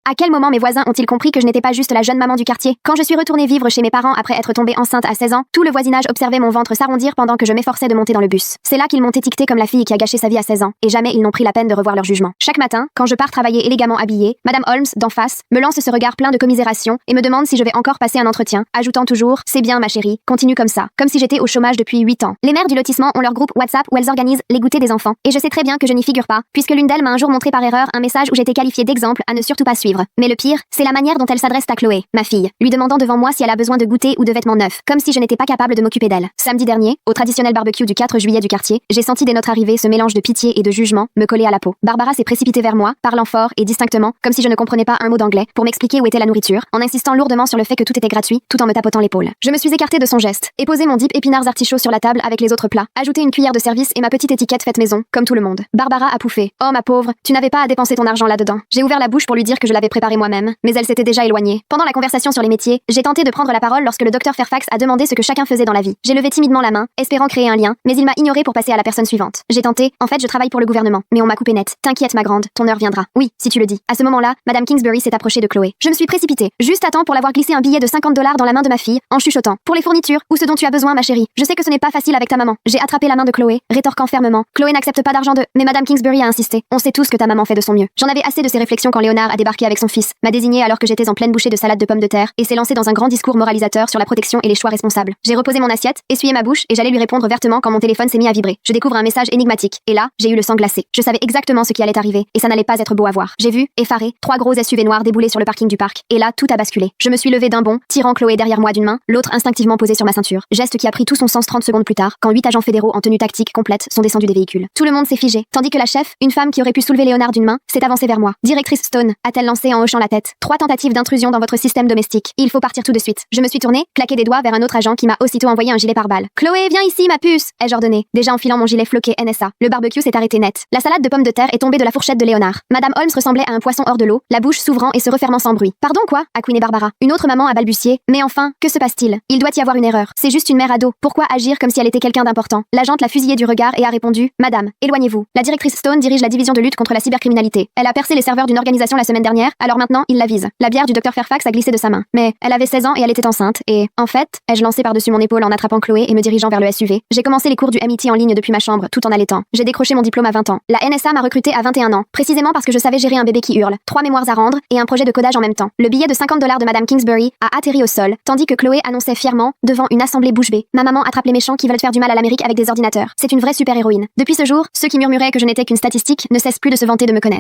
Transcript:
À quel moment mes voisins ont-ils compris que je n'étais pas juste la jeune maman du quartier? Quand je suis retournée vivre chez mes parents après être tombée enceinte à 16 ans, tout le voisinage observait mon ventre s'arrondir pendant que je m'efforçais de monter dans le bus. C'est là qu'ils m'ont étiquetée comme la fille qui a gâché sa vie à 16 ans, et jamais ils n'ont pris la peine de revoir leur jugement. Chaque matin, quand je pars travailler élégamment habillée, Madame Holmes, d'en face, me lance ce regard plein de commisération et me demande si je vais encore passer un entretien, ajoutant toujours « C'est bien ma chérie, continue comme ça », comme si j'étais au chômage depuis 8 ans. Les mères du lotissement ont leur groupe WhatsApp où elles organisent les goûters des enfants, et je sais très bien que je n'y figure pas, puisque l'une d'elles m'a un jour montré par erreur un message où j'étais qualifiée d'exemple à ne surtout pas suivre. Mais le pire, c'est la manière dont elle s'adresse à Chloé, ma fille, lui demandant devant moi si elle a besoin de goûter ou de vêtements neufs, comme si je n'étais pas capable de m'occuper d'elle. Samedi dernier, au traditionnel barbecue du 4 juillet du quartier, j'ai senti dès notre arrivée ce mélange de pitié et de jugement me coller à la peau. Barbara s'est précipitée vers moi, parlant fort et distinctement, comme si je ne comprenais pas un mot d'anglais, pour m'expliquer où était la nourriture, en insistant lourdement sur le fait que tout était gratuit, tout en me tapotant l'épaule. Je me suis écartée de son geste, et posé mon dip épinards artichauts sur la table avec les autres plats, ajouté une cuillère de service et ma petite étiquette faite maison, comme tout le monde. Barbara a pouffé. Oh ma pauvre, tu n'avais pas à dépenser ton argent là-dedans. J'ai ouvert la bouche pour lui dire que je l'avais préparé moi-même, mais elle s'était déjà éloignée. Pendant la conversation sur les métiers, j'ai tenté de prendre la parole lorsque le docteur Fairfax a demandé ce que chacun faisait dans la vie. J'ai levé timidement la main, espérant créer un lien, mais il m'a ignoré pour passer à la personne suivante. J'ai tenté, en fait je travaille pour le gouvernement, mais on m'a coupé net. T'inquiète ma grande, ton heure viendra. Oui, si tu le dis. À ce moment-là, Madame Kingsbury s'est approchée de Chloé. Je me suis précipitée, juste à temps pour l'avoir glissé un billet de $50 dans la main de ma fille, en chuchotant. Pour les fournitures, ou ce dont tu as besoin ma chérie. Je sais que ce n'est pas facile avec ta maman. J'ai attrapé la main de Chloé, rétorquant fermement. Chloé n'accepte pas d'argent de... Mais Madame Kingsbury a insisté. On sait tous que ta maman fait de son mieux. J'en avais assez de ces réflexions quand Léonard a débarqué avec son fils, m'a désigné alors que j'étais en pleine bouchée de salade de pommes de terre, et s'est lancé dans un grand discours moralisateur sur la protection et les choix responsables. J'ai reposé mon assiette, essuyé ma bouche et j'allais lui répondre vertement quand mon téléphone s'est mis à vibrer. Je découvre un message énigmatique, et là, j'ai eu le sang glacé. Je savais exactement ce qui allait arriver, et ça n'allait pas être beau à voir. J'ai vu, effaré, 3 gros SUV noirs débouler sur le parking du parc, et là, tout a basculé. Je me suis levée d'un bond, tirant Chloé derrière moi d'une main, l'autre instinctivement posée sur ma ceinture. Geste qui a pris tout son sens 30 secondes plus tard, quand 8 agents fédéraux en tenue tactique complète sont descendus des véhicules. Tout le monde s'est figé, tandis que la chef, une femme qui aurait pu soulever Léonard d'une main, s'est avancée vers moi. Directrice Stone, a-t-elle lancé en hochant la tête. 3 tentatives d'intrusion dans votre système domestique. Il faut partir tout de suite. Je me suis tournée, claqué des doigts vers un autre agent qui m'a aussitôt envoyé un gilet pare-balles. Chloé, viens ici, ma puce, ai-je ordonné, déjà enfilant mon gilet floqué NSA. Le barbecue s'est arrêté net. La salade de pommes de terre est tombée de la fourchette de Léonard. Madame Holmes ressemblait à un poisson hors de l'eau, la bouche s'ouvrant et se refermant sans bruit. Pardon quoi, a couiné Barbara. Une autre maman a balbutié. Mais enfin, que se passe-t-il? Il doit y avoir une erreur. C'est juste une mère ado. Pourquoi agir comme si elle était quelqu'un d'important? L'agente l'a fusillée du regard et a répondu: Madame, éloignez-vous. La directrice Stone dirige la division de lutte contre la cybercriminalité. Elle a percé les serveurs d'une organisation la semaine dernière, alors maintenant, il la vise. La bière du docteur Fairfax a glissé de sa main. Mais elle avait 16 ans et elle était enceinte, et, en fait, ai-je lancé par-dessus mon épaule en attrapant Chloé et me dirigeant vers le SUV. J'ai commencé les cours du MIT en ligne depuis ma chambre, tout en allaitant. J'ai décroché mon diplôme à 20 ans. La NSA m'a recruté à 21 ans, précisément parce que je savais gérer un bébé qui hurle, 3 mémoires à rendre, et un projet de codage en même temps. Le billet de $50 de Madame Kingsbury a atterri au sol, tandis que Chloé annonçait fièrement, devant une assemblée bouche bée: Ma maman attrape les méchants qui veulent faire du mal à l'Amérique avec des ordinateurs. C'est une vraie super-héroïne. Depuis ce jour, ceux qui murmuraient que je n'étais qu'une statistique ne cessent plus de se vanter de me connaître.